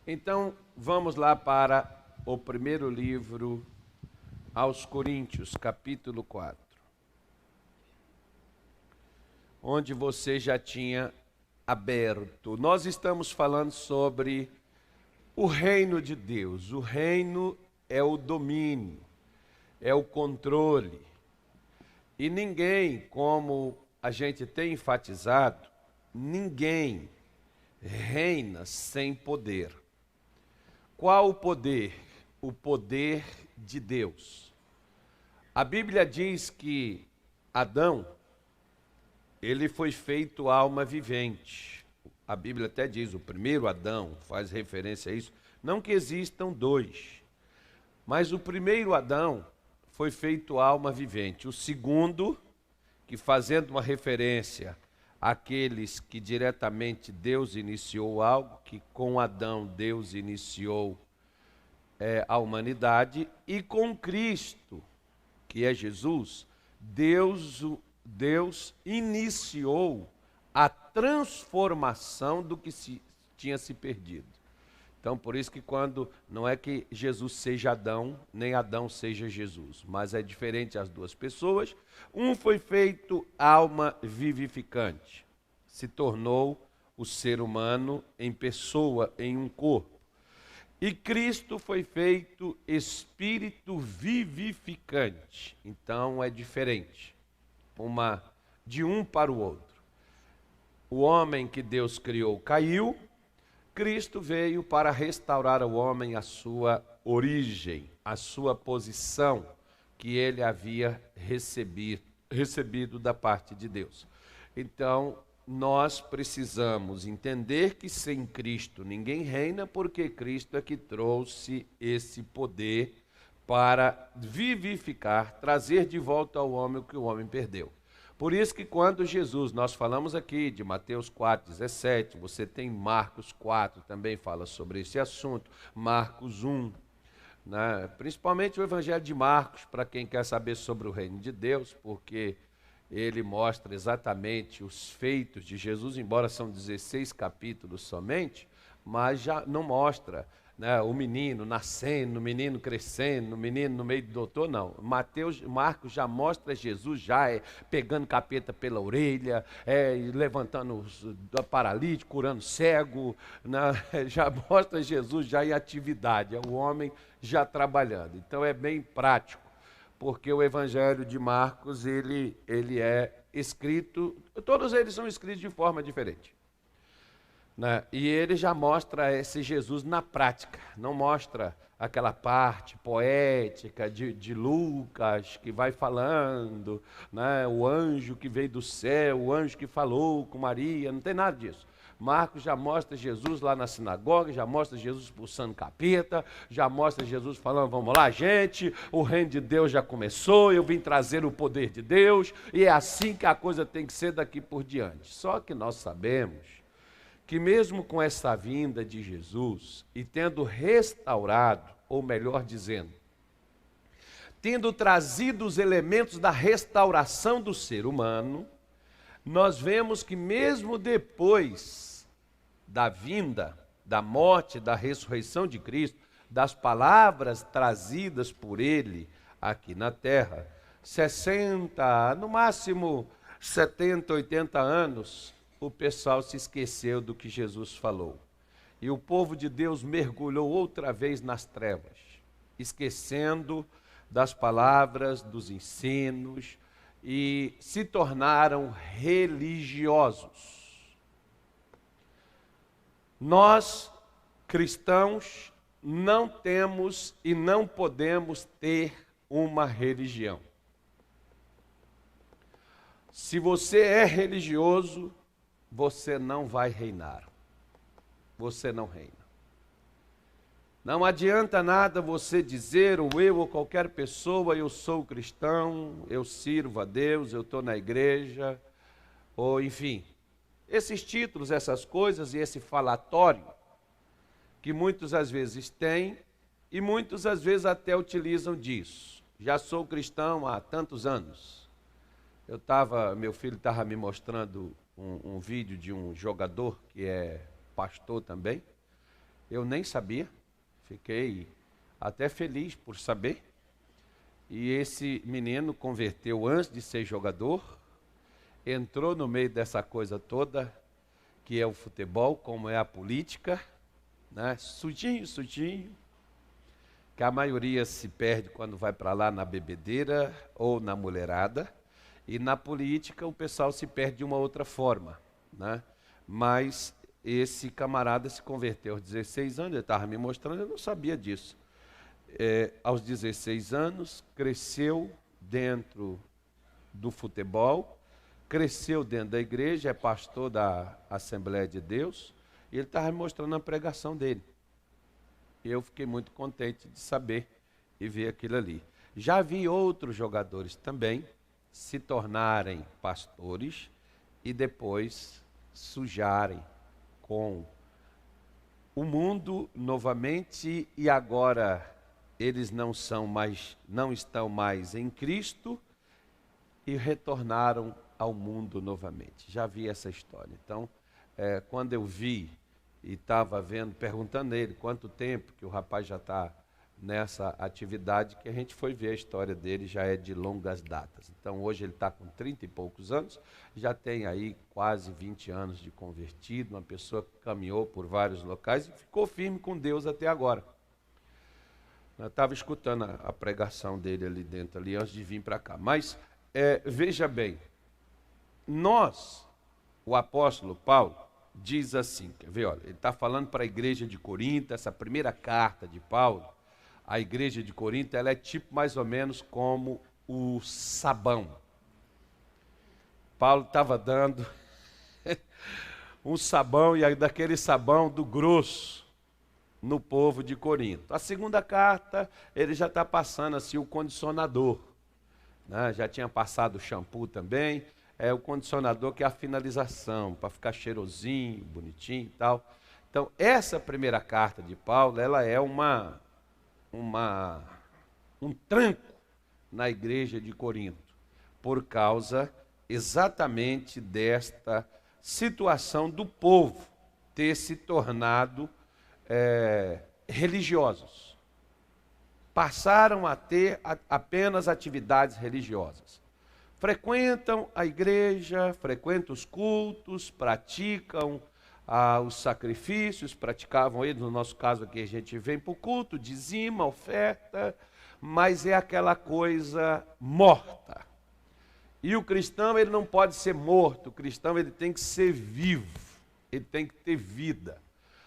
Então, vamos lá para o primeiro livro aos Coríntios, capítulo 4, onde você já tinha aberto. Nós estamos falando sobre o reino de Deus. O reino é o domínio, é o controle. E ninguém, como a gente tem enfatizado, ninguém reina sem poder. Qual o poder? O poder de Deus. A Bíblia diz que Adão, ele foi feito alma vivente. A Bíblia até diz, o primeiro Adão, faz referência a isso. Não que existam dois, mas o primeiro Adão foi feito alma vivente. O segundo, que fazendo uma referência àqueles que diretamente Deus iniciou algo, que com Adão Deus iniciou a humanidade, e com Cristo, que é Jesus, Deus iniciou a transformação do que tinha se perdido. Então, por isso que quando não é que Jesus seja Adão, nem Adão seja Jesus, mas é diferente as duas pessoas. Um foi feito alma vivificante, se tornou o ser humano em pessoa, em um corpo. E Cristo foi feito espírito vivificante. Então é diferente, de um para o outro. O homem que Deus criou caiu, Cristo veio para restaurar ao homem a sua origem, a sua posição que ele havia recebido da parte de Deus. Então, nós precisamos entender que sem Cristo ninguém reina, porque Cristo é que trouxe esse poder para vivificar, trazer de volta ao homem o que o homem perdeu. Por isso que quando Jesus, nós falamos aqui de Mateus 4,17, você tem Marcos 4, também fala sobre esse assunto, Marcos 1, né? Principalmente o Evangelho de Marcos, para quem quer saber sobre o reino de Deus, porque ele mostra exatamente os feitos de Jesus, embora são 16 capítulos somente, mas já não mostra, né, o menino nascendo, o menino crescendo, o menino no meio do doutor, não. Marcos já mostra Jesus já pegando capeta pela orelha, levantando os paralítico, curando cego, né, já mostra Jesus já em atividade, é o homem já trabalhando. Então é bem prático, porque o Evangelho de Marcos, ele é escrito, todos eles são escritos de forma diferente, né? E ele já mostra esse Jesus na prática, não mostra aquela parte poética de Lucas, que vai falando, né? O anjo que veio do céu, o anjo que falou com Maria, não tem nada disso. Marcos já mostra Jesus lá na sinagoga, já mostra Jesus expulsando capeta, já mostra Jesus falando, vamos lá gente, o reino de Deus já começou, eu vim trazer o poder de Deus, e é assim que a coisa tem que ser daqui por diante. Só que nós sabemos que mesmo com essa vinda de Jesus, e tendo restaurado, ou melhor dizendo, tendo trazido os elementos da restauração do ser humano, nós vemos que mesmo depois da vinda, da morte, da ressurreição de Cristo, das palavras trazidas por Ele aqui na terra, 60, no máximo 70, 80 anos, o pessoal se esqueceu do que Jesus falou. E o povo de Deus mergulhou outra vez nas trevas, esquecendo das palavras, dos ensinos, e se tornaram religiosos. Nós, cristãos, não temos e não podemos ter uma religião. Se você é religioso, você não vai reinar. Você não reina. Não adianta nada você dizer, ou eu ou qualquer pessoa, eu sou cristão, eu sirvo a Deus, eu estou na igreja, ou enfim. Esses títulos, essas coisas e esse falatório, que muitos às vezes têm e muitos às vezes até utilizam disso. Já sou cristão há tantos anos. Meu filho estava me mostrando um vídeo de um jogador que é pastor também. Eu nem sabia, fiquei até feliz por saber. E esse menino converteu antes de ser jogador, entrou no meio dessa coisa toda, que é o futebol, como é a política, né? Sujinho, que a maioria se perde quando vai para lá na bebedeira ou na mulherada, e na política o pessoal se perde de uma outra forma, né? Mas esse camarada se converteu aos 16 anos, ele estava me mostrando, eu não sabia disso. Aos 16 anos, cresceu dentro do futebol, cresceu dentro da igreja, é pastor da Assembleia de Deus, e ele estava me mostrando a pregação dele. E eu fiquei muito contente de saber e ver aquilo ali. Já vi outros jogadores também se tornarem pastores e depois sujarem com o mundo novamente, e agora eles não estão mais em Cristo e retornaram ao mundo novamente. Já vi essa história. Então, quando eu vi e estava vendo, perguntando a ele quanto tempo que o rapaz já está nessa atividade, que a gente foi ver a história dele, já é de longas datas. Então hoje ele está com 30 e poucos anos, já tem aí quase 20 anos de convertido, uma pessoa que caminhou por vários locais e ficou firme com Deus até agora. Eu estava escutando a pregação dele ali dentro, ali antes de vir para cá. Mas veja bem, o apóstolo Paulo, diz assim, quer ver, olha, ele está falando para a igreja de Corinto, essa primeira carta de Paulo, a igreja de Corinto, ela é tipo mais ou menos como o sabão. Paulo estava dando um sabão, e daquele sabão do grosso, no povo de Corinto. A segunda carta, ele já está passando assim o condicionador, né? Já tinha passado o shampoo também, o condicionador que é a finalização, para ficar cheirosinho, bonitinho e tal. Então, essa primeira carta de Paulo, ela é um tranco na igreja de Corinto, por causa exatamente desta situação do povo ter se tornado religiosos. Passaram a ter apenas atividades religiosas. Frequentam a igreja, frequentam os cultos, praticam os sacrifícios, praticavam eles, no nosso caso aqui a gente vem para o culto, dizima, oferta, mas é aquela coisa morta. E o cristão, ele não pode ser morto, o cristão ele tem que ser vivo, ele tem que ter vida.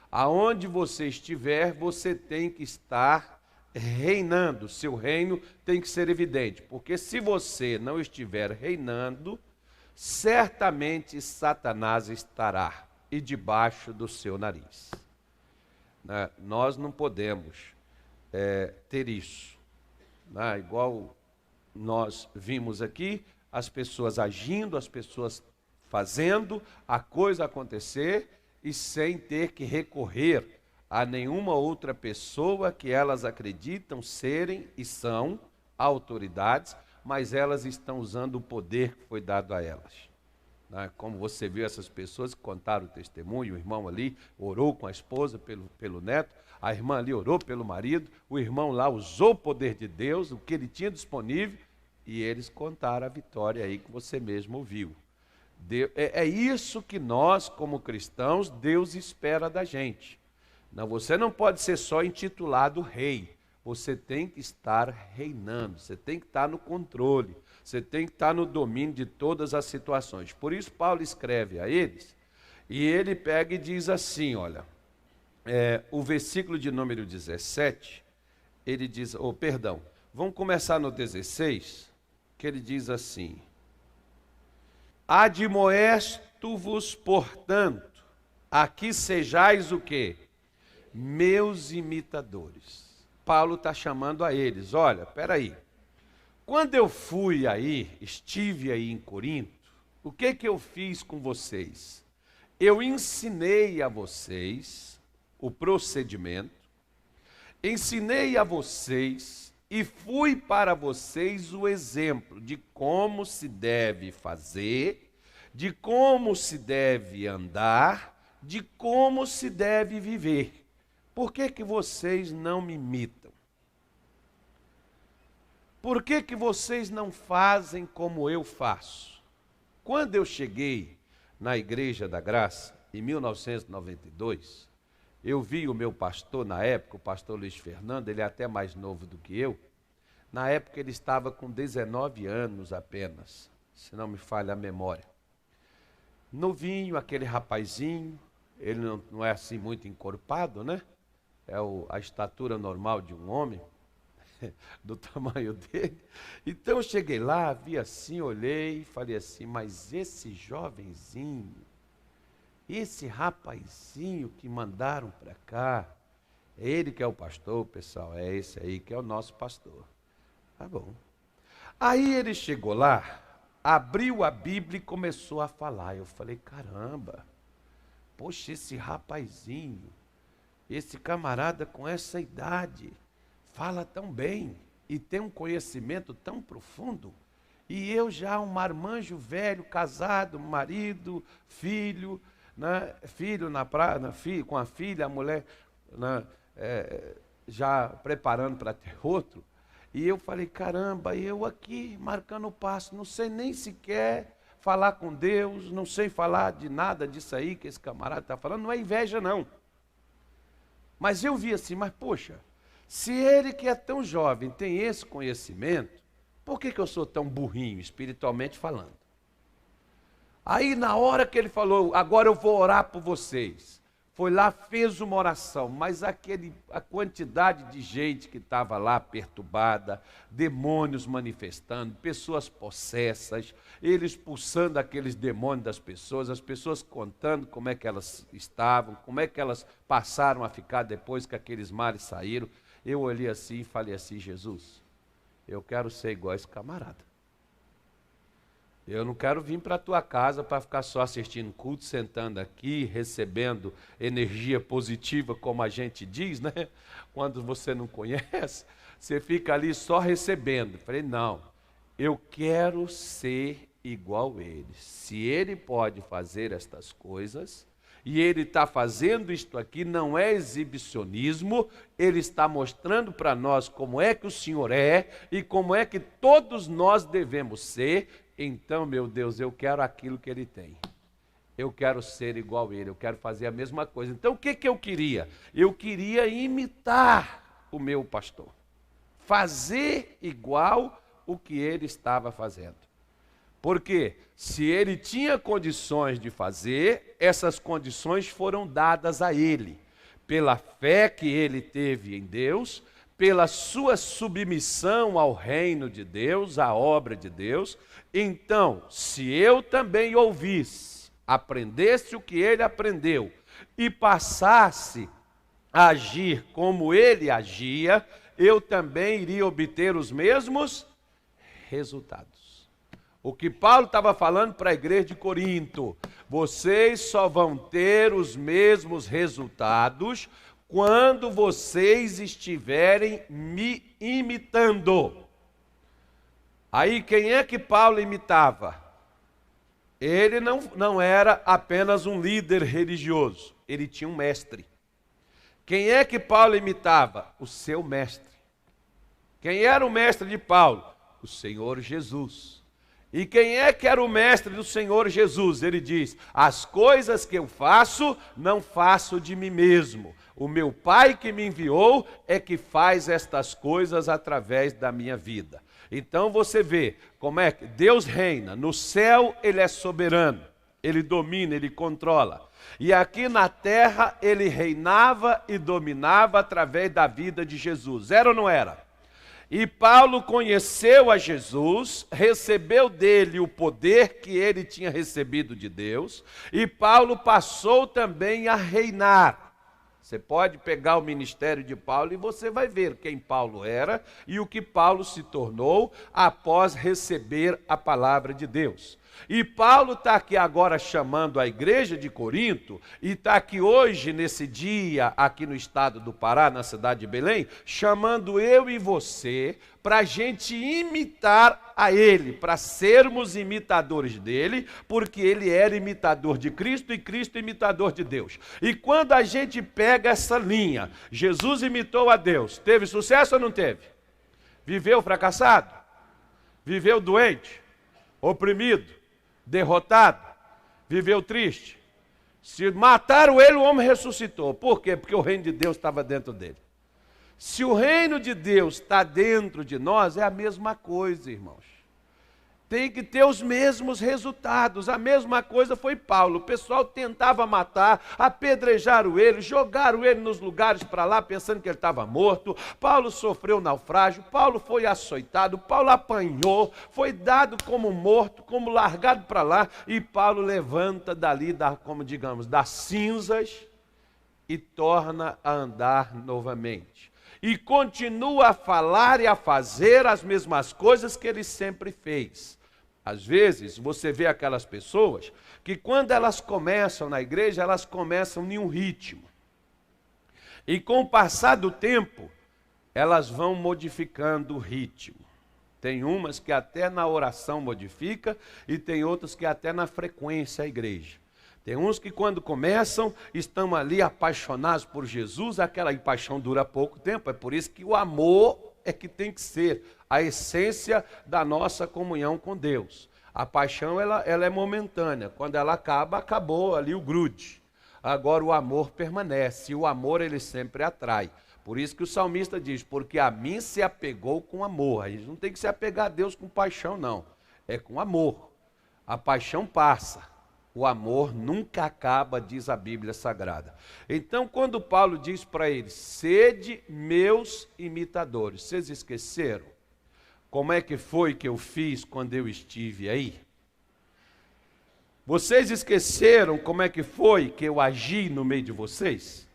Aonde você estiver, você tem que estar reinando, seu reino tem que ser evidente, porque se você não estiver reinando, certamente Satanás estará e debaixo do seu nariz. Nós não podemos ter isso. Igual nós vimos aqui, as pessoas agindo, as pessoas fazendo a coisa acontecer e sem ter que recorrer a nenhuma outra pessoa que elas acreditam serem e são autoridades, mas elas estão usando o poder que foi dado a elas. Como você viu essas pessoas que contaram o testemunho, o irmão ali orou com a esposa pelo neto, a irmã ali orou pelo marido, o irmão lá usou o poder de Deus, o que ele tinha disponível, e eles contaram a vitória aí que você mesmo ouviu. É isso que nós, como cristãos, Deus espera da gente. Você não pode ser só intitulado rei, você tem que estar reinando, você tem que estar no controle, você tem que estar no domínio de todas as situações. Por isso Paulo escreve a eles, e ele pega e diz assim, olha, o versículo de número 17, ele diz, vamos começar no 16, que ele diz assim: admoesto-vos, portanto, a que sejais o quê? Meus imitadores. Paulo está chamando a eles, olha, espera aí, quando eu estive aí em Corinto, o que eu fiz com vocês? Eu ensinei a vocês o procedimento, ensinei a vocês e fui para vocês o exemplo de como se deve fazer, de como se deve andar, de como se deve viver. por que que vocês não me imitam? Por que que vocês não fazem como eu faço? Quando eu cheguei na Igreja da Graça, em 1992, eu vi o meu pastor na época, o pastor Luiz Fernando, ele é até mais novo do que eu. Na época ele estava com 19 anos apenas, se não me falha a memória. Novinho, aquele rapazinho, ele não é assim muito encorpado, né? É a estatura normal de um homem, do tamanho dele. Então eu cheguei lá, vi assim, olhei e falei assim, mas esse jovenzinho, esse rapazinho que mandaram para cá, é ele que é o pastor, pessoal, é esse aí que é o nosso pastor. Tá bom. Aí ele chegou lá, abriu a Bíblia e começou a falar. Eu falei, caramba, poxa, esse rapazinho, esse camarada com essa idade, fala tão bem e tem um conhecimento tão profundo. E eu já um marmanjo velho, casado, marido, filho, né? Filho na praia, com a filha, a mulher, né? Já preparando para ter outro. E eu falei, caramba, eu aqui marcando o passo, não sei nem sequer falar com Deus, não sei falar de nada disso aí que esse camarada está falando, não é inveja não. Mas eu vi assim, mas poxa, se ele que é tão jovem tem esse conhecimento, por que eu sou tão burrinho, espiritualmente falando? Aí na hora que ele falou, agora eu vou orar por vocês, foi lá, fez uma oração, mas a quantidade de gente que estava lá perturbada, demônios manifestando, pessoas possessas, ele expulsando aqueles demônios das pessoas, as pessoas contando como é que elas estavam, como é que elas passaram a ficar depois que aqueles males saíram. Eu olhei assim e falei assim, Jesus, eu quero ser igual a esse camarada. Eu não quero vir para a tua casa para ficar só assistindo culto, sentando aqui, recebendo energia positiva, como a gente diz, né? Quando você não conhece, você fica ali só recebendo. Falei, não, eu quero ser igual a ele. Se ele pode fazer estas coisas, e ele está fazendo isto aqui, não é exibicionismo, ele está mostrando para nós como é que o Senhor é e como é que todos nós devemos ser. Então, meu Deus, eu quero aquilo que ele tem. Eu quero ser igual a ele, eu quero fazer a mesma coisa. Então, o que eu queria? Eu queria imitar o meu pastor. Fazer igual o que ele estava fazendo. Porque se ele tinha condições de fazer, essas condições foram dadas a ele. Pela fé que ele teve em Deus, pela sua submissão ao reino de Deus, à obra de Deus. Então, se eu também ouvisse, aprendesse o que ele aprendeu e passasse a agir como ele agia, eu também iria obter os mesmos resultados. O que Paulo estava falando para a igreja de Corinto, vocês só vão ter os mesmos resultados quando vocês estiverem me imitando. Aí quem é que Paulo imitava? Ele não era apenas um líder religioso, ele tinha um mestre. Quem é que Paulo imitava? O seu mestre. Quem era o mestre de Paulo? O Senhor Jesus. E quem é que era o mestre do Senhor Jesus? Ele diz, as coisas que eu faço, não faço de mim mesmo. O meu Pai que me enviou é que faz estas coisas através da minha vida. Então você vê como é que Deus reina. No céu ele é soberano, ele domina, ele controla. E aqui na terra ele reinava e dominava através da vida de Jesus. Era ou não era? E Paulo conheceu a Jesus, recebeu dele o poder que ele tinha recebido de Deus, e Paulo passou também a reinar. Você pode pegar o ministério de Paulo e você vai ver quem Paulo era e o que Paulo se tornou após receber a palavra de Deus. E Paulo está aqui agora chamando a igreja de Corinto, e está aqui hoje, nesse dia, aqui no estado do Pará, na cidade de Belém, chamando eu e você para a gente imitar a ele, para sermos imitadores dele, porque ele era imitador de Cristo e Cristo imitador de Deus. E quando a gente pega essa linha, Jesus imitou a Deus, teve sucesso ou não teve? Viveu fracassado? Viveu doente? Oprimido? Derrotado? Viveu triste? Se mataram ele, o homem ressuscitou. Por quê? Porque o reino de Deus estava dentro dele. Se o reino de Deus está dentro de nós, é a mesma coisa, irmãos. Tem que ter os mesmos resultados. A mesma coisa foi Paulo. O pessoal tentava matar, apedrejaram ele, jogaram ele nos lugares para lá, pensando que ele estava morto. Paulo sofreu naufrágio, Paulo foi açoitado, Paulo apanhou, foi dado como morto, como largado para lá. E Paulo levanta dali, como digamos, das cinzas e torna a andar novamente. E continua a falar e a fazer as mesmas coisas que ele sempre fez. Às vezes, você vê aquelas pessoas que quando elas começam na igreja, elas começam em um ritmo. E com o passar do tempo, elas vão modificando o ritmo. Tem umas que até na oração modifica e tem outras que até na frequência à igreja. Tem uns que quando começam, estão ali apaixonados por Jesus, aquela paixão dura pouco tempo, é por isso que o amor é que tem que ser a essência da nossa comunhão com Deus. A paixão, ela é momentânea, quando ela acaba, acabou ali o grude. Agora o amor permanece, e o amor ele sempre atrai. Por isso que o salmista diz, porque a mim se apegou com amor. A gente não tem que se apegar a Deus com paixão, não. É com amor. A paixão passa. O amor nunca acaba, diz a Bíblia Sagrada. Então, quando Paulo diz para eles, sede meus imitadores, vocês esqueceram como é que foi que eu fiz quando eu estive aí? Vocês esqueceram como é que foi que eu agi no meio de vocês?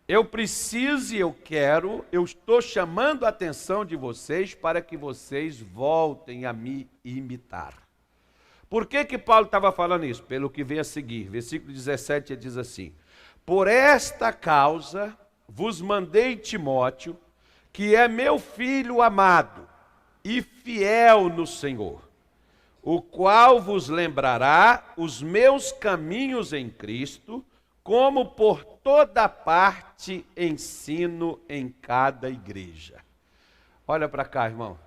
Eu preciso e eu quero, eu estou chamando a atenção de vocês para que vocês voltem a me imitar. Por que Paulo estava falando isso? Pelo que vem a seguir, versículo 17 ele diz assim, por esta causa vos mandei Timóteo, que é meu filho amado e fiel no Senhor, o qual vos lembrará os meus caminhos em Cristo, como por toda parte ensino em cada igreja. Olha para cá, irmão.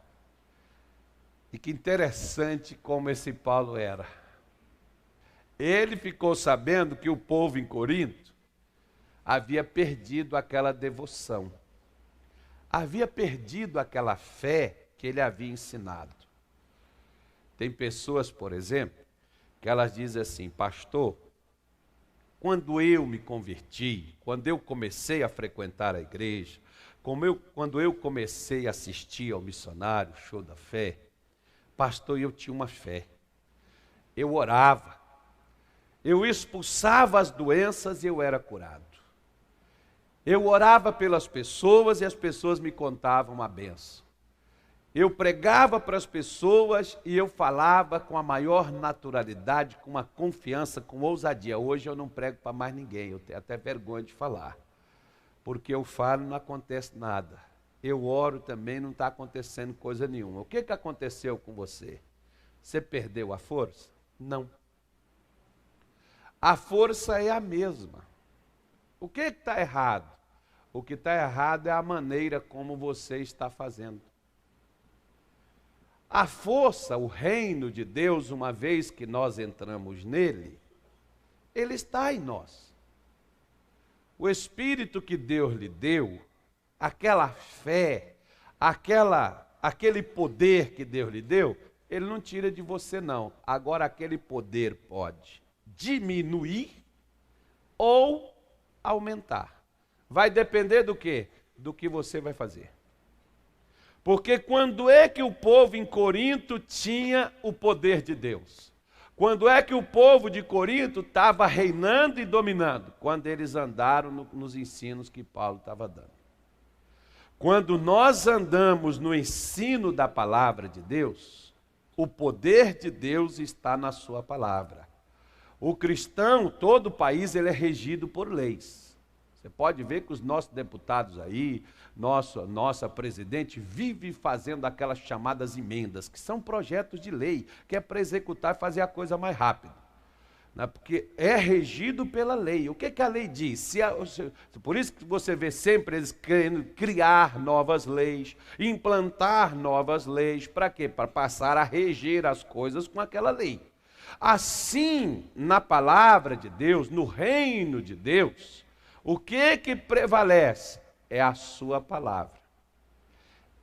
E que interessante como esse Paulo era. Ele ficou sabendo que o povo em Corinto havia perdido aquela devoção. Havia perdido aquela fé que ele havia ensinado. Tem pessoas, por exemplo, que elas dizem assim, pastor, quando eu me converti, quando eu comecei a frequentar a igreja, quando eu comecei a assistir ao missionário, show da fé, pastor, eu tinha uma fé, eu orava, eu expulsava as doenças e eu era curado. Eu orava pelas pessoas e as pessoas me contavam a benção. Eu pregava para as pessoas e eu falava com a maior naturalidade, com uma confiança, com ousadia. Hoje eu não prego para mais ninguém, eu tenho até vergonha de falar. Porque eu falo e não acontece nada. Eu oro também, não está acontecendo coisa nenhuma. O que aconteceu com você? Você perdeu a força? Não. A força é a mesma. O que está errado? O que está errado é a maneira como você está fazendo. A força, o reino de Deus, uma vez que nós entramos nele, ele está em nós. O Espírito que Deus lhe deu, aquela fé, aquele poder que Deus lhe deu, ele não tira de você não. Agora aquele poder pode diminuir ou aumentar. Vai depender do quê? Do que você vai fazer. Porque quando é que o povo em Corinto tinha o poder de Deus? Quando é que o povo de Corinto estava reinando e dominando? Quando eles andaram nos ensinos que Paulo estava dando. Quando nós andamos no ensino da palavra de Deus, O poder de Deus está na sua palavra. O cristão, todo o país, ele é regido por leis. Você pode ver que os nossos deputados aí, nossa presidente, vive fazendo aquelas chamadas emendas, que são projetos de lei, que é para executar e fazer a coisa mais rápido. Porque é regido pela lei. O que a lei diz? Por isso que você vê sempre eles querendo criar novas leis, implantar novas leis. Para quê? Para passar a reger as coisas com aquela lei. Assim, na palavra de Deus, no reino de Deus, o que prevalece? É a sua palavra.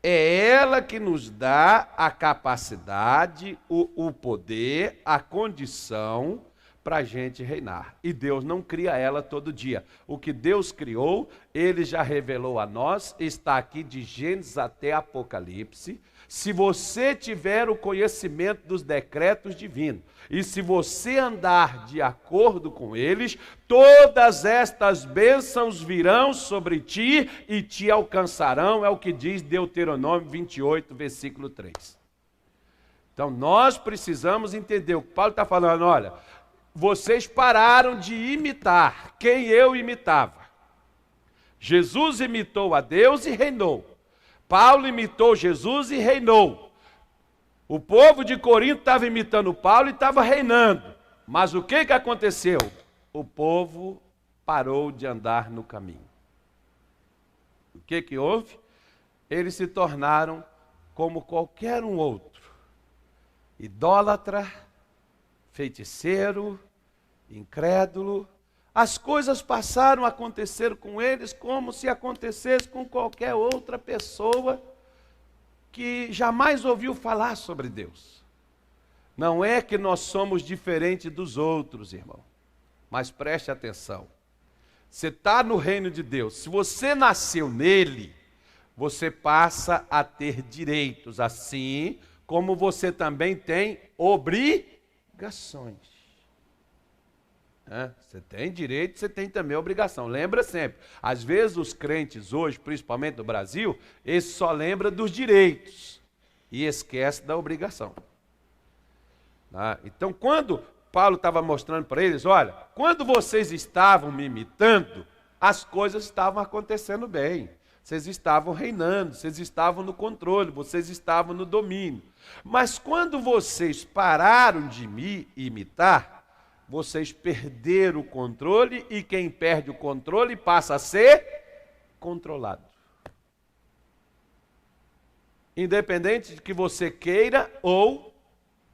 É ela que nos dá a capacidade, o poder, a condição para a gente reinar. E Deus não cria ela todo dia. O que Deus criou, Ele já revelou a nós, está aqui de Gênesis até Apocalipse. Se você tiver o conhecimento dos decretos divinos, e se você andar de acordo com eles, todas estas bênçãos virão sobre ti e te alcançarão, é o que diz Deuteronômio 28, versículo 3. Então nós precisamos entender o que Paulo está falando, olha, vocês pararam de imitar quem eu imitava. Jesus imitou a Deus e reinou. Paulo imitou Jesus e reinou. O povo de Corinto estava imitando Paulo e estava reinando. Mas o que aconteceu? O povo parou de andar no caminho. O que houve? Eles se tornaram como qualquer um outro. Idólatra, feiticeiro, incrédulo. As coisas passaram a acontecer com eles como se acontecesse com qualquer outra pessoa que jamais ouviu falar sobre Deus. Não é que nós somos diferentes dos outros, irmão. Mas preste atenção. Você está no reino de Deus. Se você nasceu nele, você passa a ter direitos, assim como você também tem obrigações. Você tem direito, você tem também obrigação. Lembra sempre, às vezes os crentes hoje, principalmente no Brasil, eles só lembram dos direitos e esquecem da obrigação. Então, quando Paulo estava mostrando para eles, olha, quando vocês estavam me imitando, as coisas estavam acontecendo bem. Vocês estavam reinando, vocês estavam no controle, vocês estavam no domínio. Mas quando vocês pararam de me imitar, vocês perderam o controle e quem perde o controle passa a ser controlado. Independente de que você queira ou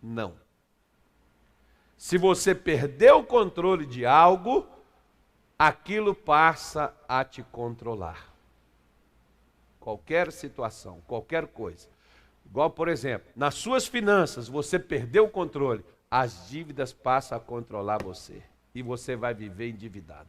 não. Se você perdeu o controle de algo, aquilo passa a te controlar. Qualquer situação, qualquer coisa. Igual, por exemplo, nas suas finanças, você perdeu o controle, as dívidas passam a controlar você. E você vai viver endividado.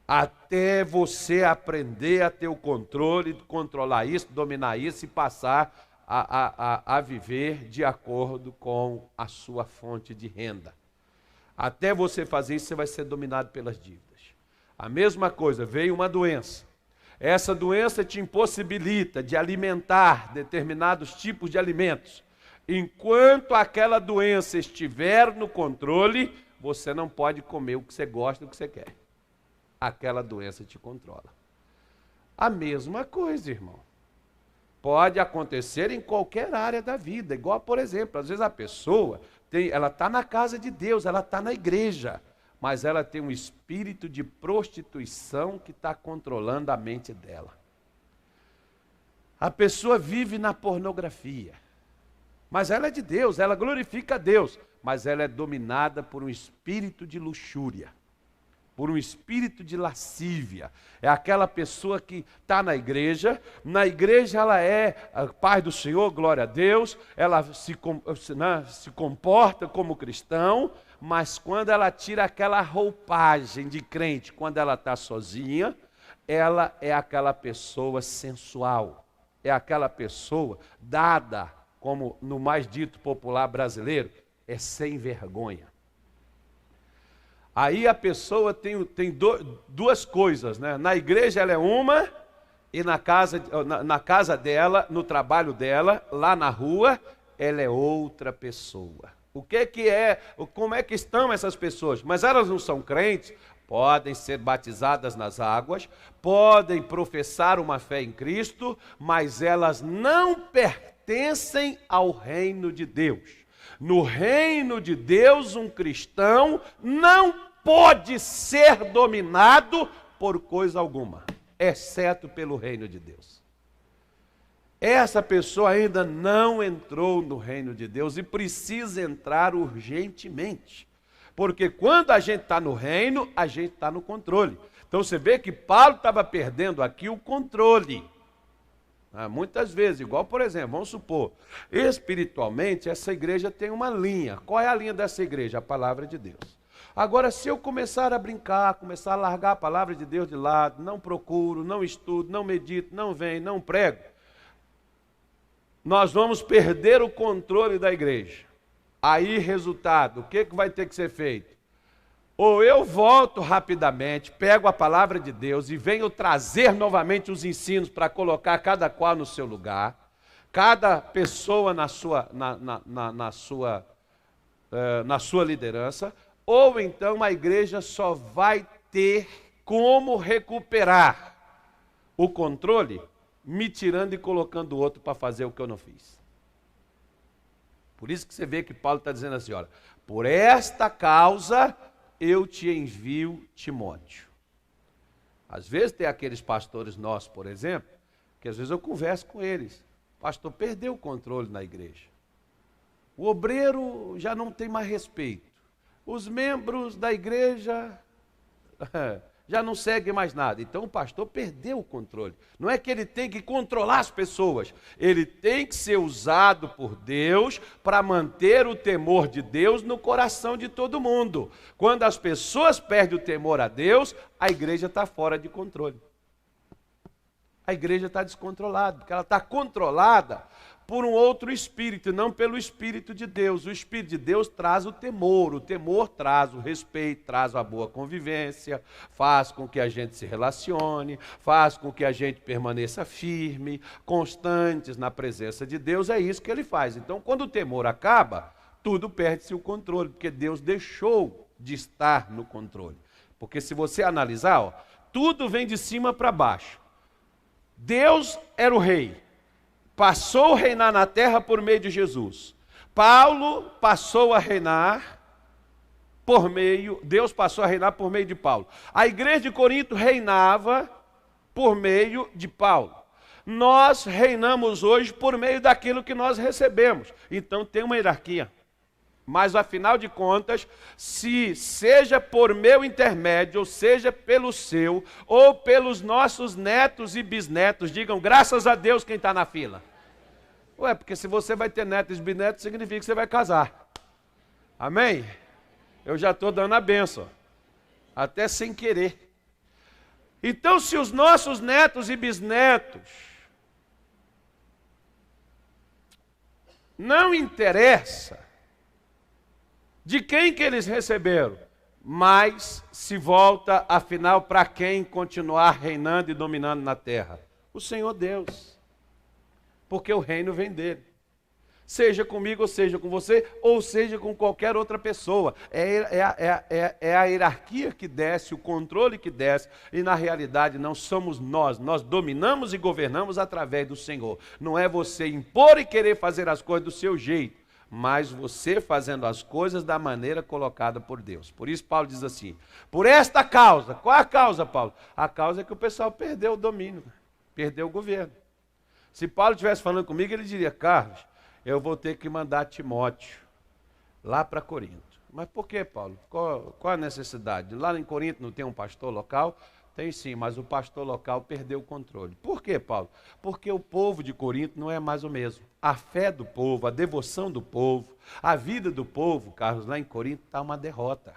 Até você aprender a ter o controle, controlar isso, dominar isso e passar a viver de acordo com a sua fonte de renda. Até você fazer isso, você vai ser dominado pelas dívidas. A mesma coisa, veio uma doença. Essa doença te impossibilita de alimentar determinados tipos de alimentos. Enquanto aquela doença estiver no controle, você não pode comer o que você gosta, o que você quer. Aquela doença te controla. A mesma coisa, irmão. Pode acontecer em qualquer área da vida. Igual, por exemplo, às vezes a pessoa, ela está na casa de Deus, ela está na igreja, mas ela tem um espírito de prostituição que está controlando a mente dela. A pessoa vive na pornografia. Mas ela é de Deus, ela glorifica a Deus, mas ela é dominada por um espírito de luxúria, por um espírito de lascívia. É aquela pessoa que está na igreja ela é paz do Senhor, glória a Deus, ela se comporta como cristão, mas quando ela tira aquela roupagem de crente, quando ela está sozinha, ela é aquela pessoa sensual, é aquela pessoa dada, como no mais dito popular brasileiro, é sem vergonha. Aí a pessoa tem duas coisas, né? Na igreja ela é uma, e na casa dela, no trabalho dela, lá na rua, ela é outra pessoa. O que que é, como é que estão essas pessoas? Mas elas não são crentes, podem ser batizadas nas águas, podem professar uma fé em Cristo, mas elas não pertencem ao reino de Deus. No reino de Deus, um cristão não pode ser dominado por coisa alguma, exceto pelo reino de Deus. Essa pessoa ainda não entrou no reino de Deus e precisa entrar urgentemente. Porque quando a gente está no reino, a gente está no controle. Então você vê que Paulo estava perdendo aqui o controle. Muitas vezes, igual por exemplo, vamos supor, espiritualmente essa igreja tem uma linha. Qual é a linha dessa igreja? A palavra de Deus. Agora, se eu começar a brincar, começar a largar a palavra de Deus de lado, não procuro, não estudo, não medito, não venho, não prego, nós vamos perder o controle da igreja. Aí, resultado, o que vai ter que ser feito? Ou eu volto rapidamente, pego a palavra de Deus e venho trazer novamente os ensinos para colocar cada qual no seu lugar, cada pessoa na sua liderança, ou então a igreja só vai ter como recuperar o controle me tirando e colocando o outro para fazer o que eu não fiz. Por isso que você vê que Paulo está dizendo assim, olha, por esta causa eu te envio Timóteo. Às vezes tem aqueles pastores nossos, por exemplo, que às vezes eu converso com eles. O pastor perdeu o controle na igreja. O obreiro já não tem mais respeito. Os membros da igreja já não seguem mais nada. Então o pastor perdeu o controle. Não é que ele tem que controlar as pessoas. Ele tem que ser usado por Deus para manter o temor de Deus no coração de todo mundo. Quando as pessoas perdem o temor a Deus, a igreja está fora de controle. A igreja está descontrolada, porque ela está controlada por um outro espírito, não pelo Espírito de Deus. O Espírito de Deus traz o temor traz o respeito, traz a boa convivência, faz com que a gente se relacione, faz com que a gente permaneça firme, constantes na presença de Deus, é isso que ele faz. Então, quando o temor acaba, tudo perde-se o controle, porque Deus deixou de estar no controle. Porque se você analisar, tudo vem de cima para baixo. Deus era o rei. Passou a reinar na terra por meio de Jesus. Paulo passou a reinar por meio, Deus passou a reinar por meio de Paulo. A igreja de Corinto reinava por meio de Paulo. Nós reinamos hoje por meio daquilo que nós recebemos. Então tem uma hierarquia. Mas afinal de contas, se seja por meu intermédio, ou seja pelo seu, ou pelos nossos netos e bisnetos, digam graças a Deus quem está na fila. Ué, porque se você vai ter netos e bisnetos, significa que você vai casar. Amém? Eu já estou dando a bênção, até sem querer. Então, se os nossos netos e bisnetos não interessa de quem que eles receberam, mas se volta, afinal, para quem continuar reinando e dominando na terra? O Senhor Deus. Porque o reino vem dele. Seja comigo, ou seja com você, ou seja com qualquer outra pessoa. É a hierarquia que desce, o controle que desce, e na realidade não somos nós dominamos e governamos através do Senhor. Não é você impor e querer fazer as coisas do seu jeito, mas você fazendo as coisas da maneira colocada por Deus. Por isso Paulo diz assim, por esta causa. Qual é a causa, Paulo? A causa é que o pessoal perdeu o domínio, perdeu o governo. Se Paulo estivesse falando comigo, ele diria, Carlos, eu vou ter que mandar Timóteo lá para Corinto. Mas por que, Paulo? Qual a necessidade? Lá em Corinto não tem um pastor local? Tem sim, mas o pastor local perdeu o controle. Por quê, Paulo? Porque o povo de Corinto não é mais o mesmo. A fé do povo, a devoção do povo, a vida do povo, Carlos, lá em Corinto está uma derrota.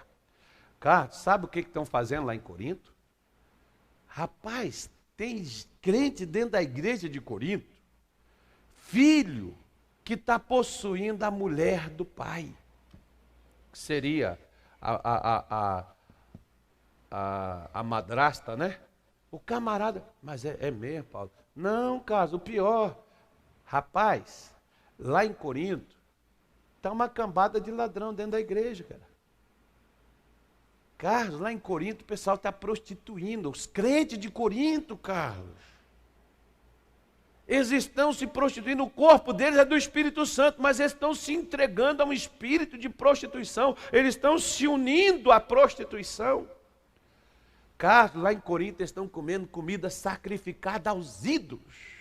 Carlos, sabe o que estão fazendo lá em Corinto? Rapaz, tem crente dentro da igreja de Corinto, filho que está possuindo a mulher do pai, que seria a madrasta, né? O camarada, mas é mesmo, Paulo? Não, Carlos, o pior, rapaz, lá em Corinto, Está uma cambada de ladrão dentro da igreja, cara. Carlos, lá em Corinto o pessoal está prostituindo. Os crentes de Corinto, Carlos. Eles estão se prostituindo, o corpo deles é do Espírito Santo, mas eles estão se entregando a um espírito de prostituição. Eles estão se unindo à prostituição. Carlos, lá em Corinto eles estão comendo comida sacrificada aos ídolos.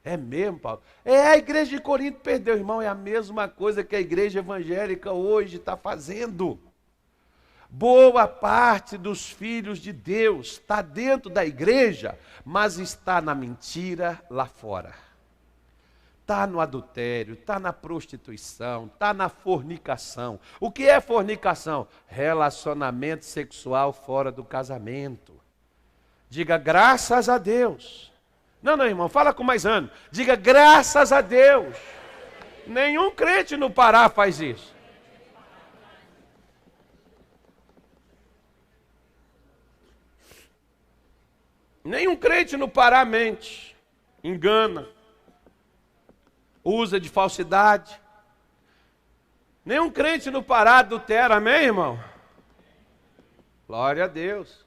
É mesmo, Paulo? A igreja de Corinto perdeu, irmão. É a mesma coisa que a igreja evangélica hoje está fazendo. Boa parte dos filhos de Deus está dentro da igreja, mas está na mentira lá fora. Está no adultério, está na prostituição, está na fornicação. O que é fornicação? Relacionamento sexual fora do casamento. Diga graças a Deus. Não, irmão, fala com mais ânimo. Diga graças a Deus. Nenhum crente no Pará faz isso. Nenhum crente no Pará mente, engana, usa de falsidade. Nenhum crente no Pará adultera, amém, irmão? Glória a Deus.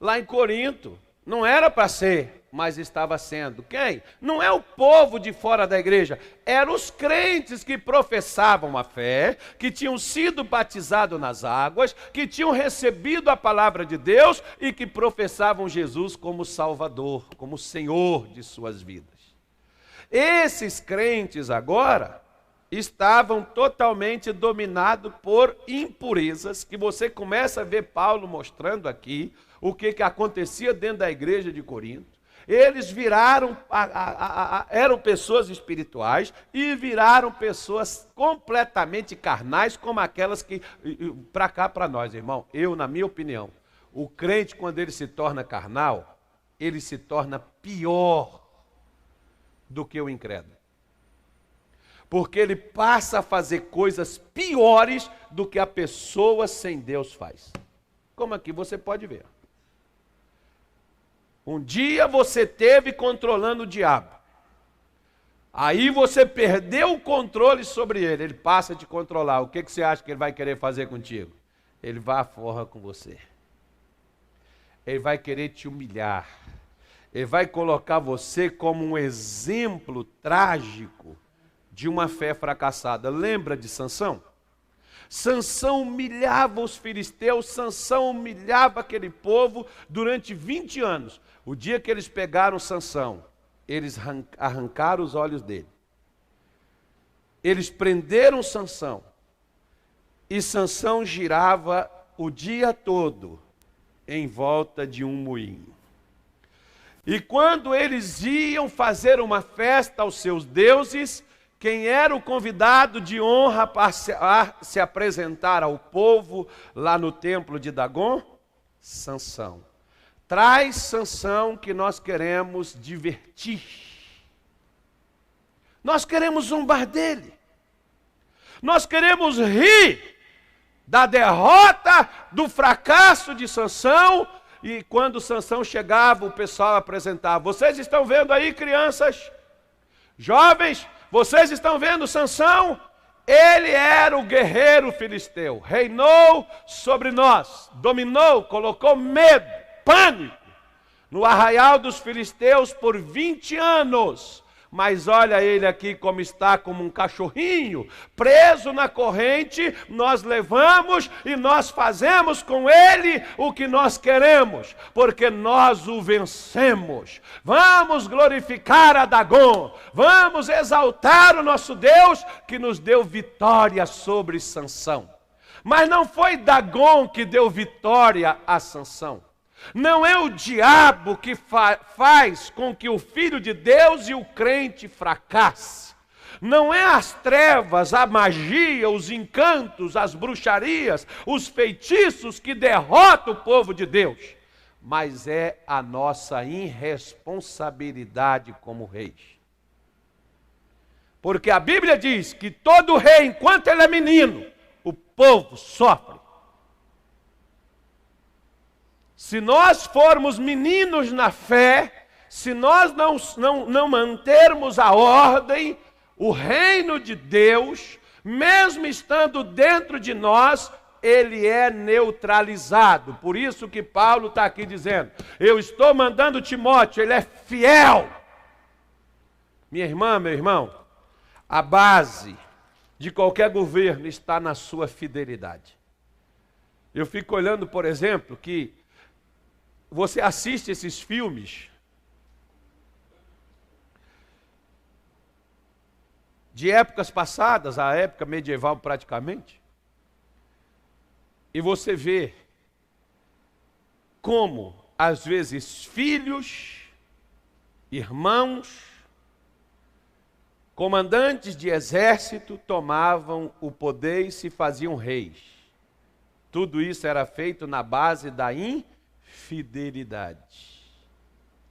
Lá em Corinto, não era para ser, mas estava sendo. Quem? Não é o povo de fora da igreja, eram os crentes que professavam a fé, que tinham sido batizados nas águas, que tinham recebido a palavra de Deus e que professavam Jesus como Salvador, como Senhor de suas vidas. Esses crentes agora estavam totalmente dominados por impurezas, que você começa a ver Paulo mostrando aqui, o que acontecia dentro da igreja de Corinto. Eles viraram, eram pessoas espirituais e viraram pessoas completamente carnais, como aquelas que, para cá, para nós, irmão, na minha opinião, o crente, quando ele se torna carnal, ele se torna pior do que o incrédulo. Porque ele passa a fazer coisas piores do que a pessoa sem Deus faz. Como aqui você pode ver. Um dia você teve controlando o diabo. Aí você perdeu o controle sobre ele. Ele passa a te controlar. O que você acha que ele vai querer fazer contigo? Ele vai à forra com você. Ele vai querer te humilhar. Ele vai colocar você como um exemplo trágico de uma fé fracassada. Lembra de Sansão? Sansão humilhava os filisteus, Sansão humilhava aquele povo durante 20 anos. O dia que eles pegaram Sansão, eles arrancaram os olhos dele. Eles prenderam Sansão. E Sansão girava o dia todo em volta de um moinho. E quando eles iam fazer uma festa aos seus deuses, quem era o convidado de honra para se apresentar ao povo lá no templo de Dagom? Sansão. Traz Sansão que nós queremos divertir. Nós queremos zombar dele. Nós queremos rir da derrota, do fracasso de Sansão. E quando Sansão chegava, o pessoal apresentava. Vocês estão vendo aí, crianças? Jovens? Vocês estão vendo Sansão? Ele era o guerreiro filisteu. Reinou sobre nós. Dominou, colocou medo, pânico no arraial dos filisteus por 20 anos. Mas olha ele aqui como está, como um cachorrinho, preso na corrente. Nós levamos e nós fazemos com ele o que nós queremos, porque nós o vencemos. Vamos glorificar a Dagom, vamos exaltar o nosso Deus que nos deu vitória sobre Sansão. Mas não foi Dagom que deu vitória a Sansão. Não é o diabo que faz com que o Filho de Deus e o crente fracasse. Não é as trevas, a magia, os encantos, as bruxarias, os feitiços que derrotam o povo de Deus. Mas é a nossa irresponsabilidade como reis. Porque a Bíblia diz que todo rei, enquanto ele é menino, o povo sofre. Se nós formos meninos na fé, se nós não mantermos a ordem, o reino de Deus, mesmo estando dentro de nós, ele é neutralizado. Por isso que Paulo está aqui dizendo, eu estou mandando Timóteo, ele é fiel. Minha irmã, meu irmão, a base de qualquer governo está na sua fidelidade. Eu fico olhando, por exemplo, que você assiste esses filmes de épocas passadas, a época medieval praticamente, e você vê como, às vezes, filhos, irmãos, comandantes de exército tomavam o poder e se faziam reis. Tudo isso era feito na base da infidelidade,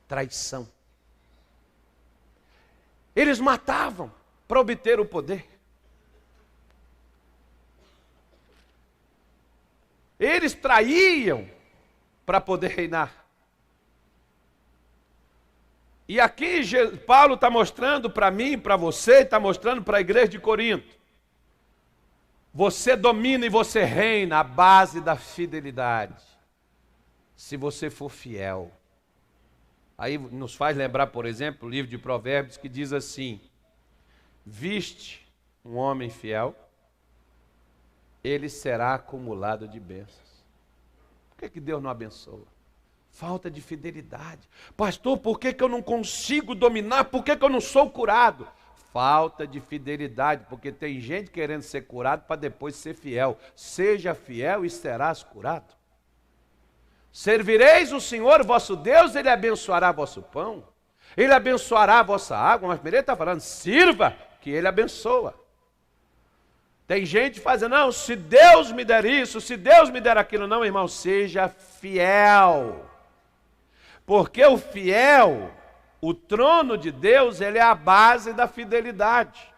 traição. Eles matavam para obter o poder. Eles traíam para poder reinar. E aqui Paulo está mostrando para mim, para você, está mostrando para a igreja de Corinto. Você domina e você reina à base da fidelidade. Se você for fiel. Aí nos faz lembrar, por exemplo, o livro de Provérbios que diz assim, viste um homem fiel, ele será acumulado de bênçãos. Por que Deus não abençoa? Falta de fidelidade. Pastor, por que eu não consigo dominar? Por que eu não sou curado? Falta de fidelidade, porque tem gente querendo ser curado para depois ser fiel. Seja fiel e serás curado. Servireis o Senhor vosso Deus, Ele abençoará vosso pão, Ele abençoará a vossa água, mas primeiro está falando, sirva, que Ele abençoa. Tem gente fazendo, não, se Deus me der isso, se Deus me der aquilo, não, irmão, seja fiel. Porque o fiel, o trono de Deus, ele é a base da fidelidade.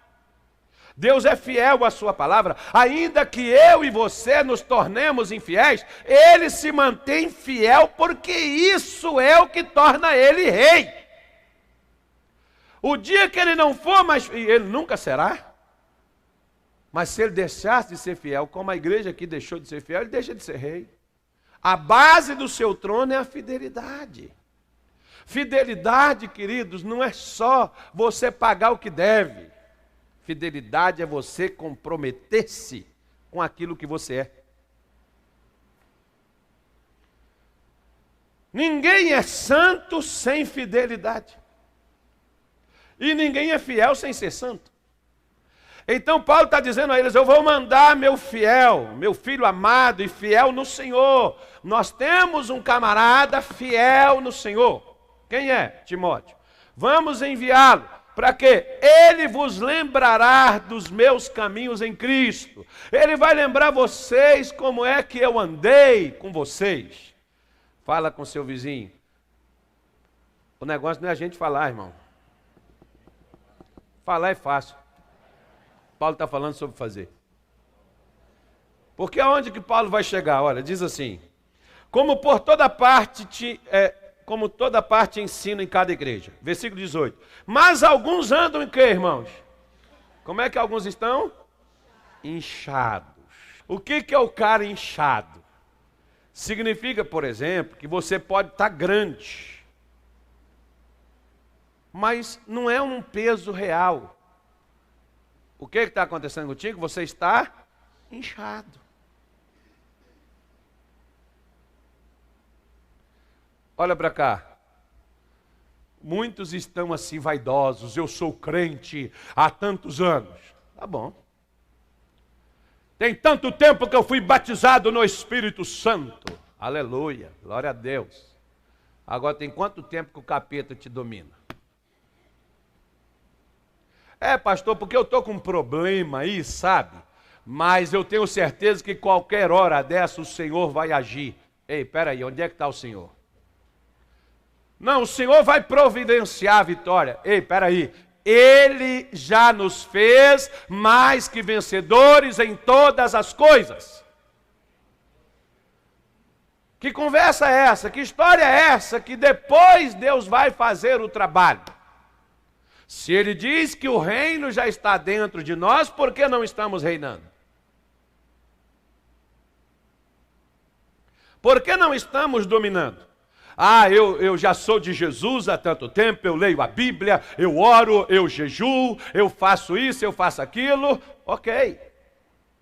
Deus é fiel à sua palavra, ainda que eu e você nos tornemos infiéis, ele se mantém fiel porque isso é o que torna ele rei. O dia que ele não for mais, ele nunca será. Mas se ele deixasse de ser fiel, como a igreja aqui deixou de ser fiel, ele deixa de ser rei. A base do seu trono é a fidelidade. Fidelidade, queridos, não é só você pagar o que deve. Fidelidade é você comprometer-se com aquilo que você é. Ninguém é santo sem fidelidade. E ninguém é fiel sem ser santo. Então Paulo está dizendo a eles, eu vou mandar meu fiel, meu filho amado e fiel no Senhor. Nós temos um camarada fiel no Senhor. Quem é? Timóteo. Vamos enviá-lo. Para quê? Ele vos lembrará dos meus caminhos em Cristo. Ele vai lembrar vocês como é que eu andei com vocês. Fala com seu vizinho. O negócio não é a gente falar, irmão. Falar é fácil. Paulo está falando sobre fazer. Porque aonde que Paulo vai chegar? Olha, diz assim, como toda parte ensina em cada igreja. Versículo 18. Mas alguns andam em quê, irmãos? Como é que alguns estão? Inchados. O que é o cara inchado? Significa, por exemplo, que você pode estar grande, mas não é um peso real. O que está acontecendo contigo? Você está inchado. Olha para cá. Muitos estão assim vaidosos. Eu sou crente há tantos anos. Tá bom. Tem tanto tempo que eu fui batizado no Espírito Santo. Aleluia. Glória a Deus. Agora tem quanto tempo que o capeta te domina? É, pastor, porque eu estou com um problema aí, sabe? Mas eu tenho certeza que qualquer hora dessa o Senhor vai agir. Ei, peraí, onde é que está o Senhor? Não, o Senhor vai providenciar a vitória. Ei, peraí, Ele já nos fez mais que vencedores em todas as coisas. Que conversa é essa? Que história é essa? Que depois Deus vai fazer o trabalho. Se ele diz que o reino já está dentro de nós, por que não estamos reinando? Por que não estamos dominando? Ah, eu já sou de Jesus há tanto tempo, eu leio a Bíblia, eu oro, eu jejuo, eu faço isso, eu faço aquilo. Ok,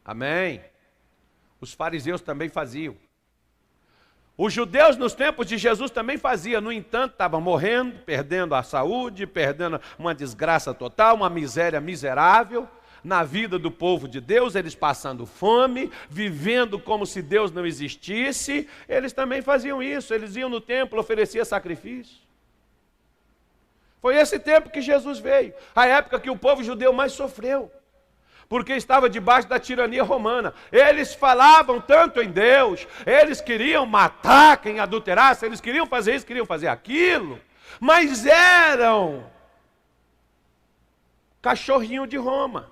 amém. Os fariseus também faziam. Os judeus nos tempos de Jesus também faziam, no entanto, estavam morrendo, perdendo a saúde, perdendo uma desgraça total, uma miséria miserável na vida do povo de Deus, eles passando fome, vivendo como se Deus não existisse. Eles também faziam isso, eles iam no templo, ofereciam sacrifício. Foi esse tempo que Jesus veio, a época que o povo judeu mais sofreu, porque estava debaixo da tirania romana. Eles falavam tanto em Deus, eles queriam matar quem adulterasse, eles queriam fazer isso, queriam fazer aquilo, mas eram cachorrinho de Roma,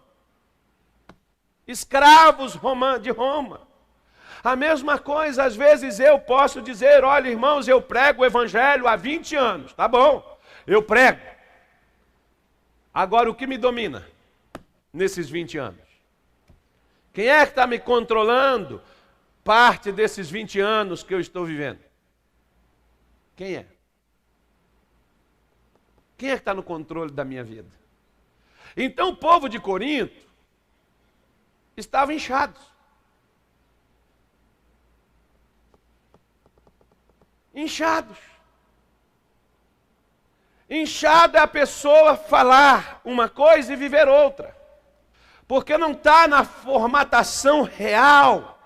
escravos de Roma. A mesma coisa, às vezes eu posso dizer, olha irmãos, eu prego o evangelho há 20 anos, tá bom, eu prego. Agora o que me domina nesses 20 anos? Quem é que está me controlando parte desses 20 anos que eu estou vivendo? Quem é? Quem é que está no controle da minha vida? Então o povo de Corinto estavam inchados. Inchados. Inchado é a pessoa falar uma coisa e viver outra. Porque não está na formatação real.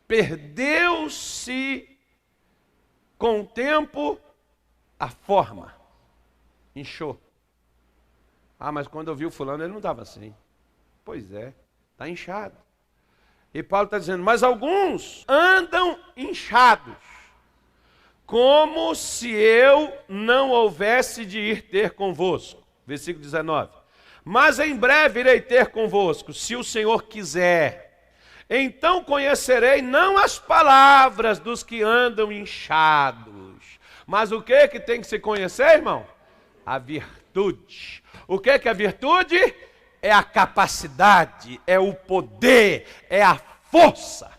Perdeu-se com o tempo a forma. Inchou. Ah, mas quando eu vi o fulano, ele não estava assim. Pois é, está inchado. E Paulo está dizendo, mas alguns andam inchados, como se eu não houvesse de ir ter convosco. Versículo 19. Mas em breve irei ter convosco, se o Senhor quiser. Então conhecerei não as palavras dos que andam inchados, mas o que tem que se conhecer, irmão? A virtude. O que é a virtude? É a capacidade, é o poder, é a força.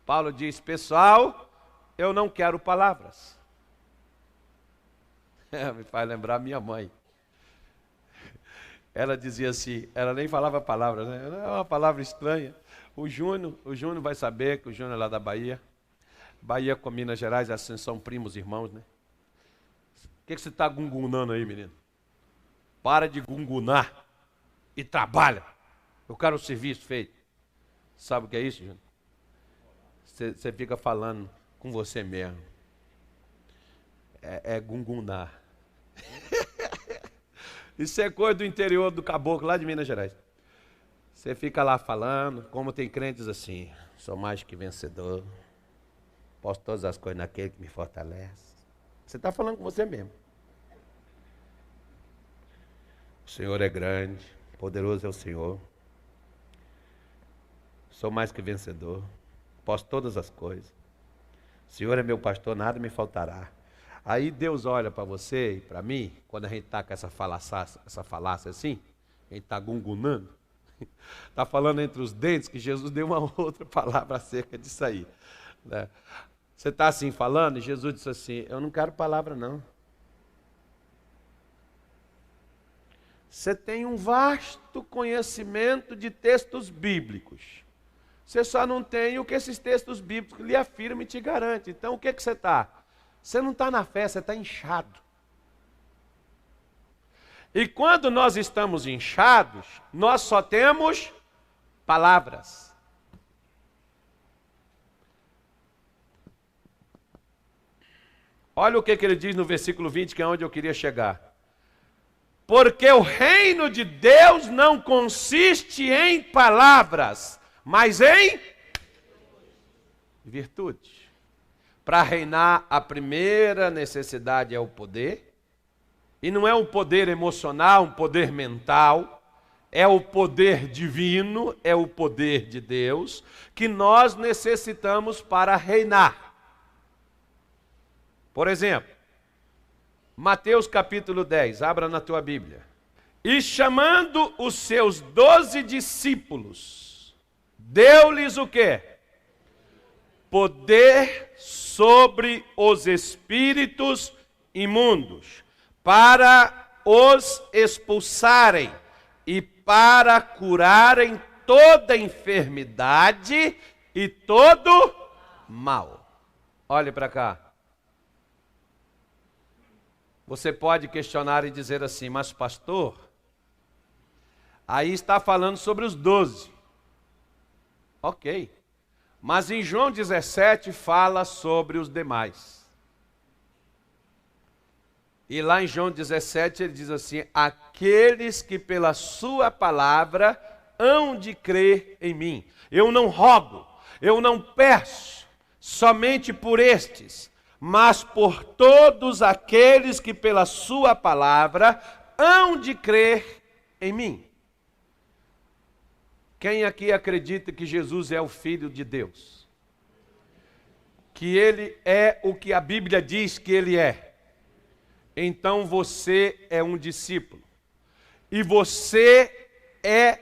Paulo diz, pessoal, eu não quero palavras. Me faz lembrar minha mãe. Ela dizia assim, ela nem falava palavras, né? É uma palavra estranha. O Júnior vai saber que o Júnior é lá da Bahia. Bahia com Minas Gerais, assim, são primos irmãos, né? O que você está gungunando aí, menino? Para de gungunar e trabalha. Eu quero o serviço feito. Sabe o que é isso, Júnior? Você fica falando com você mesmo. É gungunar. Isso é coisa do interior do caboclo, lá de Minas Gerais. Você fica lá falando, como tem crentes assim, sou mais que vencedor, posso todas as coisas naquele que me fortalece. Você está falando com você mesmo. O Senhor é grande, poderoso é o Senhor. Sou mais que vencedor, posso todas as coisas. O Senhor é meu pastor, nada me faltará. Aí Deus olha para você e para mim, quando a gente está com essa falácia assim, a gente está gungunando, está falando entre os dentes, que Jesus deu uma outra palavra acerca disso aí. Né? Você está assim falando e Jesus disse assim, eu não quero palavra não. Você tem um vasto conhecimento de textos bíblicos. Você só não tem o que esses textos bíblicos lhe afirmam e te garantem. Então o que você está? Você não está na fé, você está inchado. E quando nós estamos inchados, nós só temos palavras. Olha o que ele diz no versículo 20, que é onde eu queria chegar. Porque o reino de Deus não consiste em palavras, mas em virtude. Para reinar, a primeira necessidade é o poder. E não é um poder emocional, um poder mental. É o poder divino, é o poder de Deus, que nós necessitamos para reinar. Por exemplo, Mateus capítulo 10, abra na tua Bíblia. E chamando os seus 12 discípulos, deu-lhes o quê? Poder sobre os espíritos imundos, para os expulsarem e para curarem toda enfermidade e todo mal. Olhe para cá. Você pode questionar e dizer assim, mas pastor, aí está falando sobre os 12. Ok. Mas em João 17 fala sobre os demais. E lá em João 17 ele diz assim, aqueles que pela sua palavra hão de crer em mim. Eu não rogo, eu não peço, somente por estes, mas por todos aqueles que pela sua palavra hão de crer em mim. Quem aqui acredita que Jesus é o Filho de Deus? Que Ele é o que a Bíblia diz que Ele é? Então você é um discípulo. E você é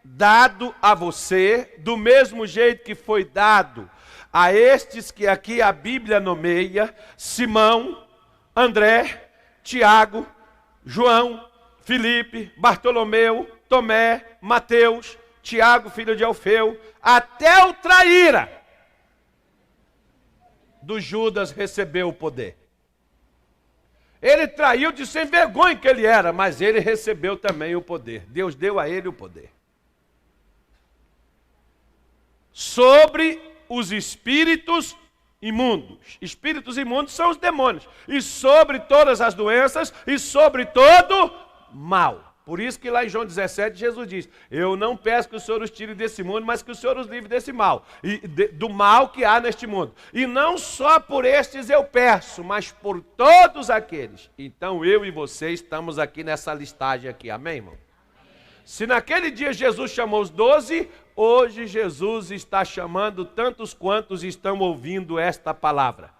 dado a você, do mesmo jeito que foi dado a estes que aqui a Bíblia nomeia, Simão, André, Tiago, João, Filipe, Bartolomeu, Tomé, Mateus, Tiago, filho de Alfeu, até o traíra do Judas recebeu o poder. Ele traiu de sem vergonha que ele era, mas ele recebeu também o poder. Deus deu a ele o poder. Sobre os espíritos imundos. Espíritos imundos são os demônios. E sobre todas as doenças e sobre todo mal. Por isso que lá em João 17 Jesus diz, eu não peço que o Senhor os tire desse mundo, mas que o Senhor os livre desse mal. E do mal que há neste mundo. E não só por estes eu peço, mas por todos aqueles. Então eu e você estamos aqui nessa listagem aqui. Amém, irmão? Se naquele dia Jesus chamou os 12, hoje Jesus está chamando tantos quantos estão ouvindo esta palavra.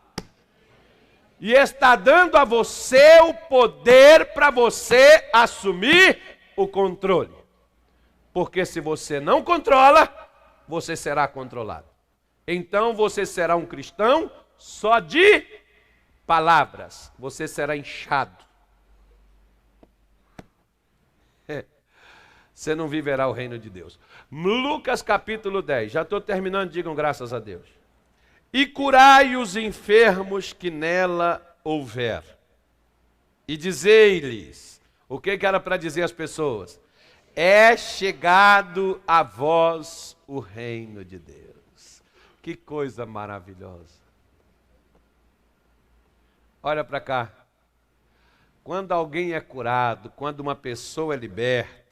E está dando a você o poder para você assumir o controle. Porque se você não controla, você será controlado. Então você será um cristão só de palavras. Você será inchado. Você não viverá o reino de Deus. Lucas capítulo 10. Já estou terminando, digam graças a Deus. E curai os enfermos que nela houver. E dizei-lhes, o que era para dizer às pessoas? É chegado a vós o reino de Deus. Que coisa maravilhosa. Olha para cá. Quando alguém é curado, quando uma pessoa é liberta,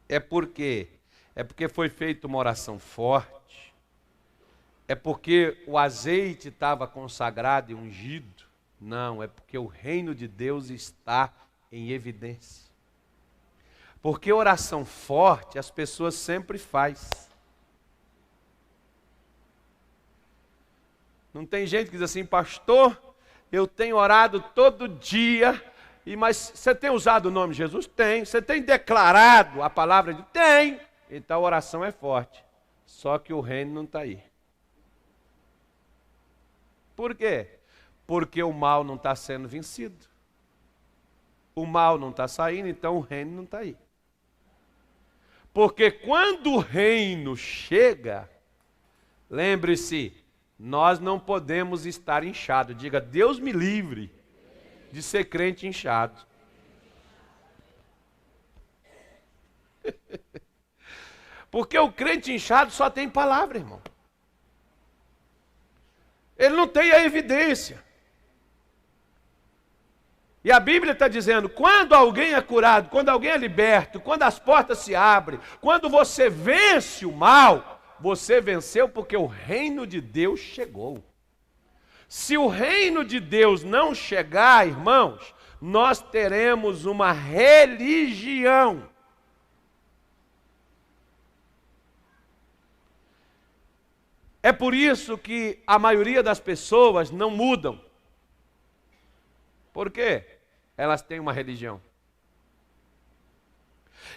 é porque foi feita uma oração forte, é porque o azeite estava consagrado e ungido. Não, é porque o reino de Deus está em evidência. Porque oração forte as pessoas sempre fazem. Não tem gente que diz assim, pastor, eu tenho orado todo dia, mas você tem usado o nome de Jesus? Tem. Você tem declarado a palavra de Deus? Tem. Então a oração é forte. Só que o reino não está aí. Por quê? Porque o mal não está sendo vencido. O mal não está saindo, então o reino não está aí. Porque quando o reino chega, lembre-se, nós não podemos estar inchados. Diga, Deus me livre de ser crente inchado. Porque o crente inchado só tem palavra, irmão. Ele não tem a evidência. E a Bíblia está dizendo, quando alguém é curado, quando alguém é liberto, quando as portas se abrem, quando você vence o mal, você venceu porque o reino de Deus chegou. Se o reino de Deus não chegar, irmãos, nós teremos uma religião. É por isso que a maioria das pessoas não mudam. Por quê? Elas têm uma religião.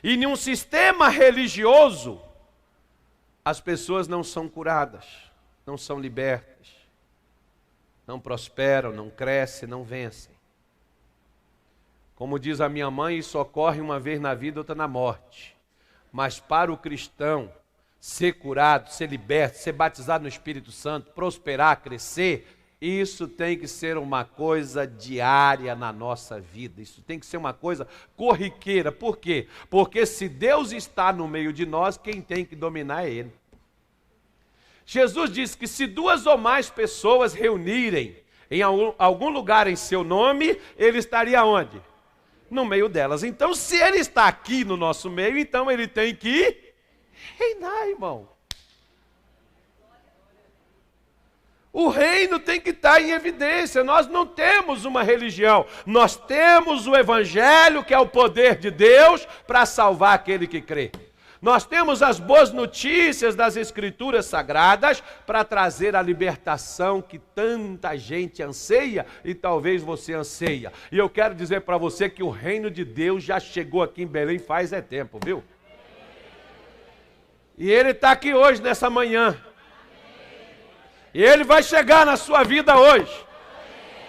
E em um sistema religioso, as pessoas não são curadas, não são libertas, não prosperam, não crescem, não vencem. Como diz a minha mãe, isso ocorre uma vez na vida, outra na morte. Mas para o cristão, ser curado, ser liberto, ser batizado no Espírito Santo, prosperar, crescer, isso tem que ser uma coisa diária na nossa vida. Isso tem que ser uma coisa corriqueira. Por quê? Porque se Deus está no meio de nós, quem tem que dominar é Ele. Jesus disse que se 2 ou mais pessoas reunirem em algum lugar em seu nome, Ele estaria onde? No meio delas. Então, se Ele está aqui no nosso meio, então Ele tem que reinar, irmão. O reino tem que estar em evidência. Nós não temos uma religião. Nós temos o Evangelho, que é o poder de Deus para salvar aquele que crê. Nós temos as boas notícias das Escrituras Sagradas para trazer a libertação que tanta gente anseia e talvez você anseia. E eu quero dizer para você que o reino de Deus já chegou aqui em Belém faz tempo, viu? E Ele está aqui hoje, nessa manhã. E Ele vai chegar na sua vida hoje.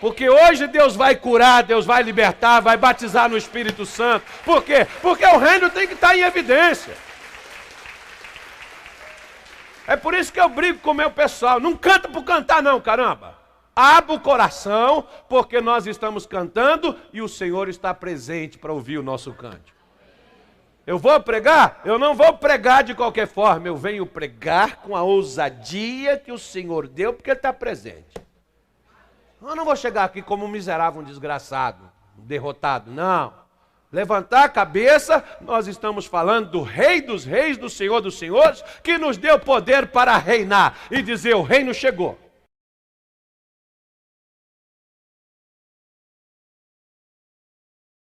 Porque hoje Deus vai curar, Deus vai libertar, vai batizar no Espírito Santo. Por quê? Porque o reino tem que estar em evidência. É por isso que eu brigo com o meu pessoal. Não canta por cantar não, caramba. Abra o coração, porque nós estamos cantando e o Senhor está presente para ouvir o nosso cântico. Eu vou pregar? Eu não vou pregar de qualquer forma. Eu venho pregar com a ousadia que o Senhor deu, porque Ele está presente. Eu não vou chegar aqui como um miserável, um desgraçado, um derrotado. Não. Levantar a cabeça, nós estamos falando do Rei dos Reis, do Senhor dos Senhores, que nos deu poder para reinar e dizer: o reino chegou.